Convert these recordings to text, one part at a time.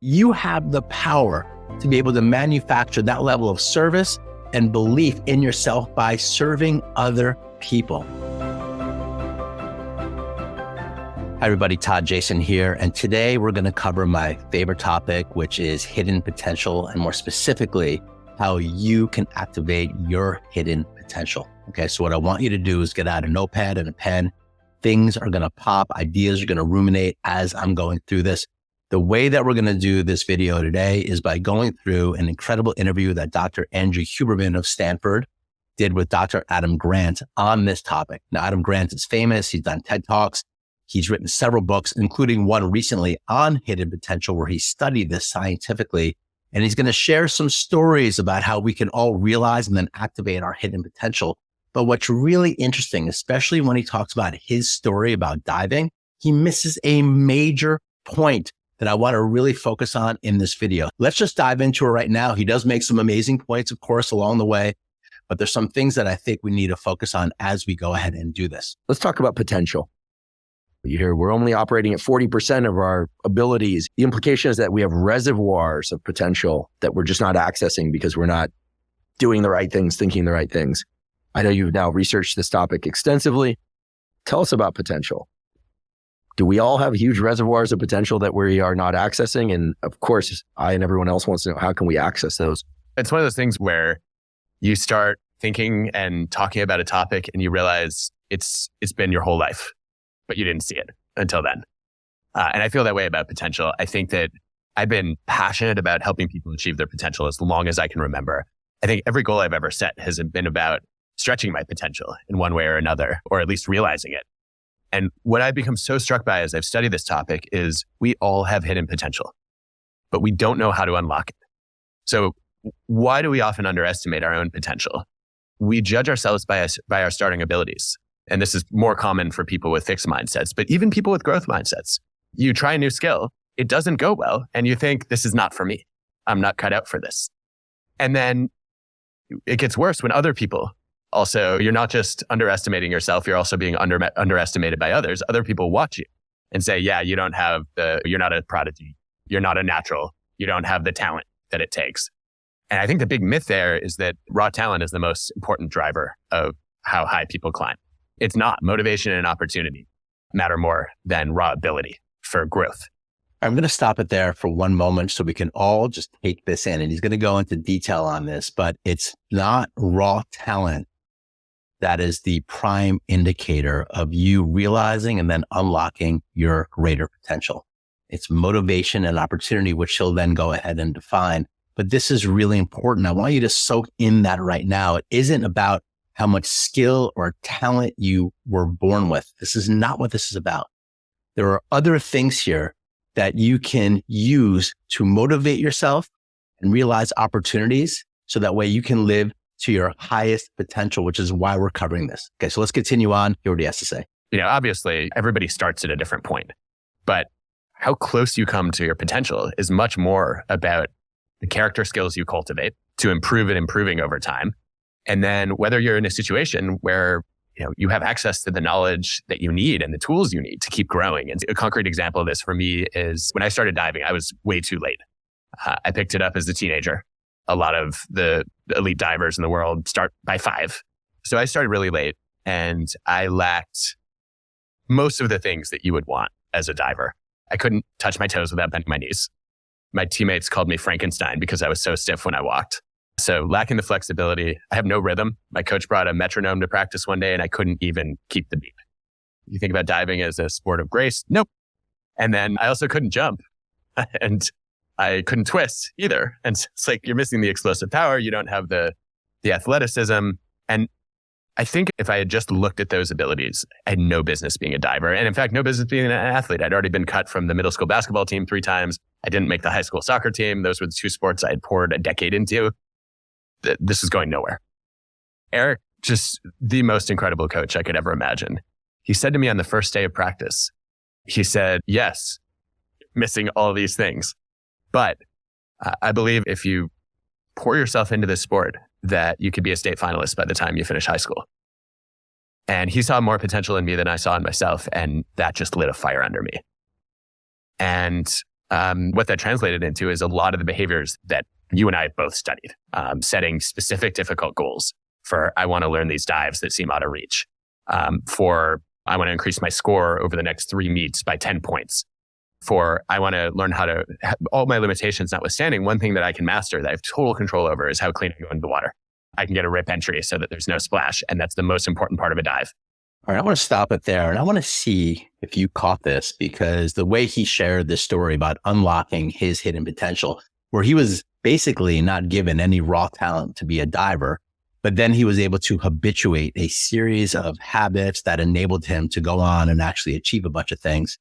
You have the power to be able to manufacture that level of service and belief in yourself by serving other people. Hi everybody, Todd Jason here. And today we're going to cover my favorite topic, which is hidden potential, and more specifically, how you can activate your hidden potential. Okay, so what I want you to do is get out a notepad and a pen. Things are going to pop, ideas are going to ruminate as I'm going through this. The way that we're going to do this video today is by going through an incredible interview that Dr. Andrew Huberman of Stanford did with Dr. Adam Grant on this topic. Now, Adam Grant is famous. He's done TED Talks. He's written several books, including one recently on hidden potential, where he studied this scientifically. And he's going to share some stories about how we can all realize and then activate our hidden potential. But what's really interesting, especially when he talks about his story about diving, he misses a major point that I want to really focus on in this video. Let's just dive into it right now. He does make some amazing points, of course, along the way, but there's some things that I think we need to focus on as we go ahead and do this. Let's talk about potential. You hear we're only operating at 40% of our abilities. The implication is that we have reservoirs of potential that we're just not accessing because we're not doing the right things, thinking the right things. I know you've now researched this topic extensively. Tell us about potential. Do we all have huge reservoirs of potential that we are not accessing? And of course, I and everyone else wants to know, how can we access those? It's one of those things where you start thinking and talking about a topic and you realize it's been your whole life, but you didn't see it until then. And I feel that way about potential. I think that I've been passionate about helping people achieve their potential as long as I can remember. I think every goal I've ever set has been about stretching my potential in one way or another, or at least realizing it. And what I've become so struck by as I've studied this topic is we all have hidden potential, but we don't know how to unlock it. So why do we often underestimate our own potential? We judge ourselves by our starting abilities. And this is more common for people with fixed mindsets, but even people with growth mindsets. You try a new skill, it doesn't go well, and you think, this is not for me. I'm not cut out for this. And then it gets worse when other people also, you're not just underestimating yourself, you're also being underestimated by others. Other people watch you and say, yeah, you're not a prodigy. You're not a natural. You don't have the talent that it takes. And I think the big myth there is that raw talent is the most important driver of how high people climb. It's not. Motivation and opportunity matter more than raw ability for growth. I'm going to stop it there for one moment so we can all just take this in. And he's going to go into detail on this, but it's not raw talent that is the prime indicator of you realizing and then unlocking your greater potential. It's motivation and opportunity, which he'll then go ahead and define. But this is really important. I want you to soak in that right now. It isn't about how much skill or talent you were born with. This is not what this is about. There are other things here that you can use to motivate yourself and realize opportunities so that way you can live to your highest potential, which is why we're covering this. Okay, so let's continue on. Hear what he has to say. Obviously, everybody starts at a different point, but how close you come to your potential is much more about the character skills you cultivate to improve and improving over time. And then whether you're in a situation where you have access to the knowledge that you need and the tools you need to keep growing. And a concrete example of this for me is when I started diving, I was way too late. I picked it up as a teenager. A lot of the elite divers in the world start by 5. So I started really late and I lacked most of the things that you would want as a diver. I couldn't touch my toes without bending my knees. My teammates called me Frankenstein because I was so stiff when I walked. So lacking the flexibility, I have no rhythm. My coach brought a metronome to practice one day and I couldn't even keep the beat. You think about diving as a sport of grace? Nope. And then I also couldn't jump and I couldn't twist either. And it's like you're missing the explosive power. You don't have the athleticism. And I think if I had just looked at those abilities, I had no business being a diver. And in fact, no business being an athlete. I'd already been cut from the middle school basketball team 3 times. I didn't make the high school soccer team. Those were the 2 sports I had poured a decade into. This is going nowhere. Eric, just the most incredible coach I could ever imagine. He said to me on the first day of practice, he said, yes, missing all these things. But I believe if you pour yourself into this sport, that you could be a state finalist by the time you finish high school. And he saw more potential in me than I saw in myself. And that just lit a fire under me. And what that translated into is a lot of the behaviors that you and I both studied, setting specific difficult goals for, I want to learn these dives that seem out of reach, for I want to increase my score over the next 3 meets by 10 points, for I want to learn how to, all my limitations notwithstanding, one thing that I can master that I have total control over is how clean I go into the water. I can get a rip entry so that there's no splash. And that's the most important part of a dive. All right, I want to stop it there. And I want to see if you caught this, because the way he shared this story about unlocking his hidden potential, where he was basically not given any raw talent to be a diver, but then he was able to habituate a series of habits that enabled him to go on and actually achieve a bunch of things.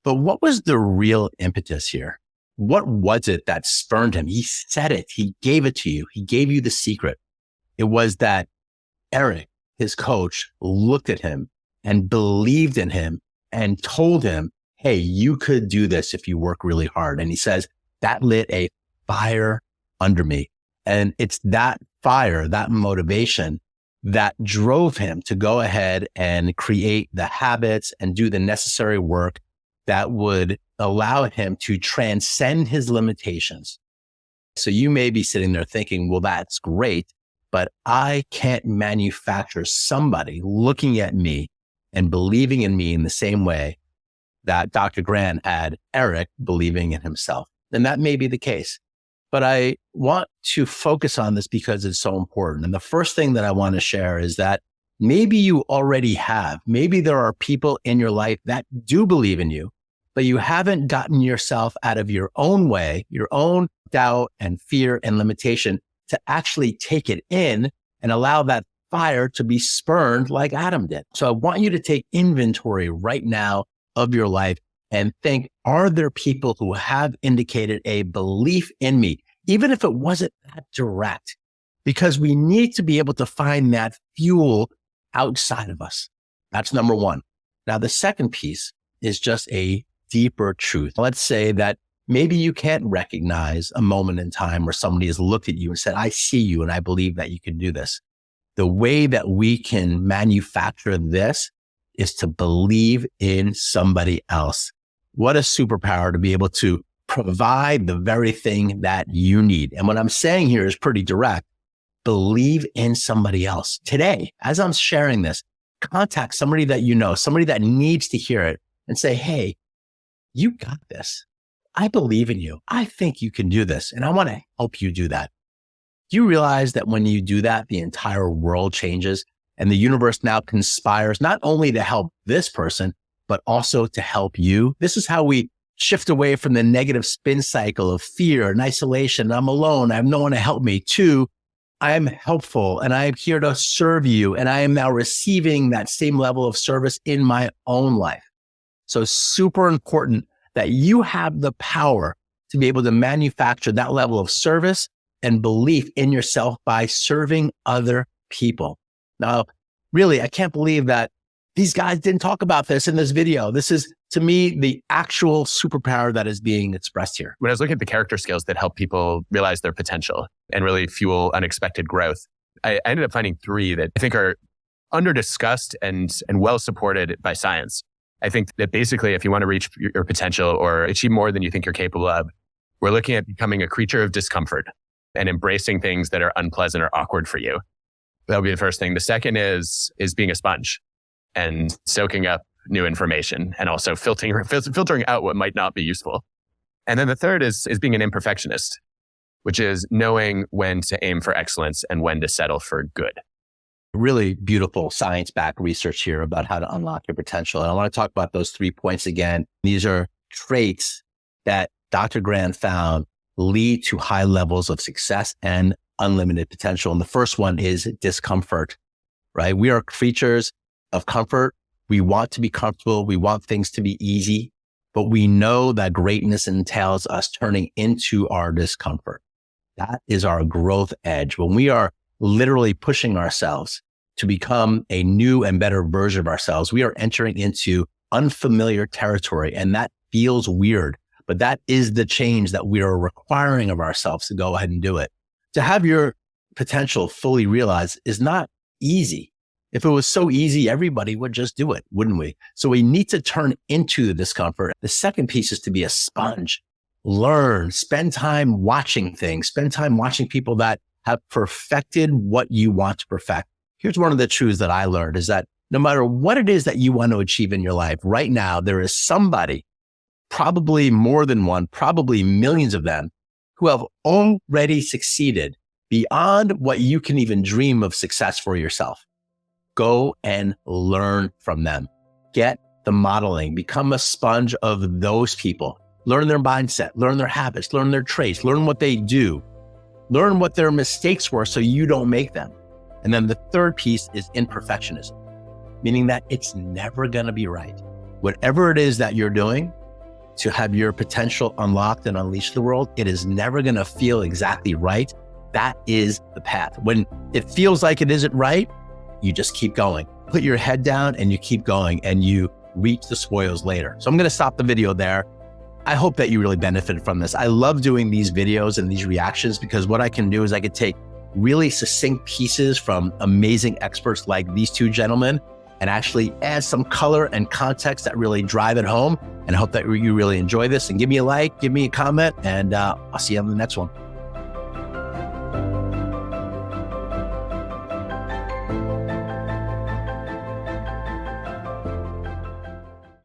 But what was the real impetus here? What was it that spurned him? He said it. He gave it to you. He gave you the secret. It was that Eric, his coach, looked at him and believed in him and told him, hey, you could do this if you work really hard. And he says, that lit a fire under me. And it's that fire, that motivation that drove him to go ahead and create the habits and do the necessary work that would allow him to transcend his limitations. So you may be sitting there thinking, well, that's great, but I can't manufacture somebody looking at me and believing in me in the same way that Dr. Grant had Eric believing in himself. And that may be the case. But I want to focus on this because it's so important. And the first thing that I want to share is that maybe you already have, maybe there are people in your life that do believe in you, but you haven't gotten yourself out of your own way, your own doubt and fear and limitation to actually take it in and allow that fire to be spurned like Adam did. So I want you to take inventory right now of your life and think, are there people who have indicated a belief in me, even if it wasn't that direct? Because we need to be able to find that fuel outside of us. That's number one. Now, the second piece is just a deeper truth. Let's say that maybe you can't recognize a moment in time where somebody has looked at you and said, I see you and I believe that you can do this. The way that we can manufacture this is to believe in somebody else. What a superpower to be able to provide the very thing that you need. And what I'm saying here is pretty direct. Believe in somebody else. Today, as I'm sharing this, contact somebody that you know, somebody that needs to hear it and say, hey, you got this. I believe in you. I think you can do this. And I want to help you do that. Do you realize that when you do that, the entire world changes and the universe now conspires not only to help this person, but also to help you? This is how we shift away from the negative spin cycle of fear and isolation. I'm alone. I have no one to help me, to I am helpful and I am here to serve you. And I am now receiving that same level of service in my own life. So super important that you have the power to be able to manufacture that level of service and belief in yourself by serving other people. Now, really, I can't believe that these guys didn't talk about this in this video. This is, to me, the actual superpower that is being expressed here. When I was looking at the character skills that help people realize their potential and really fuel unexpected growth, I ended up finding 3 that I think are under-discussed and well supported by science. I think that basically, if you want to reach your potential or achieve more than you think you're capable of, we're looking at becoming a creature of discomfort and embracing things that are unpleasant or awkward for you. That'll be the first thing. The second is being a sponge and soaking up new information and also filtering out what might not be useful. And then the third is being an imperfectionist, which is knowing when to aim for excellence and when to settle for good. Really beautiful science-backed research here about how to unlock your potential. And I want to talk about those 3 points again. These are traits that Dr. Grant found lead to high levels of success and unlimited potential. And the first one is discomfort, right? We are creatures of comfort. We want to be comfortable. We want things to be easy, but we know that greatness entails us turning into our discomfort. That is our growth edge. When we are literally pushing ourselves to become a new and better version of ourselves, we are entering into unfamiliar territory, and that feels weird, but that is the change that we are requiring of ourselves to go ahead and do it. To have your potential fully realized is not easy. If it was so easy, everybody would just do it, wouldn't we? So we need to turn into the discomfort. The second piece is to be a sponge. learn, spend time watching things, spend time watching people that have perfected what you want to perfect. Here's one of the truths that I learned is that no matter what it is that you want to achieve in your life, right now, there is somebody, probably more than one, probably millions of them, who have already succeeded beyond what you can even dream of success for yourself. Go and learn from them. Get the modeling, become a sponge of those people. Learn their mindset, learn their habits, learn their traits, learn what they do, learn what their mistakes were so you don't make them. And then the third piece is imperfectionism, meaning that it's never going to be right. Whatever it is that you're doing to have your potential unlocked and unleash the world, it is never going to feel exactly right. That is the path. When it feels like it isn't right, you just keep going. Put your head down and you keep going and you reap the spoils later. So I'm going to stop the video there. I hope that you really benefited from this. I love doing these videos and these reactions because what I can do is I could take really succinct pieces from amazing experts like these two gentlemen and actually add some color and context that really drive it home. And I hope that you really enjoy this, and give me a like, give me a comment, and I'll see you on the next one.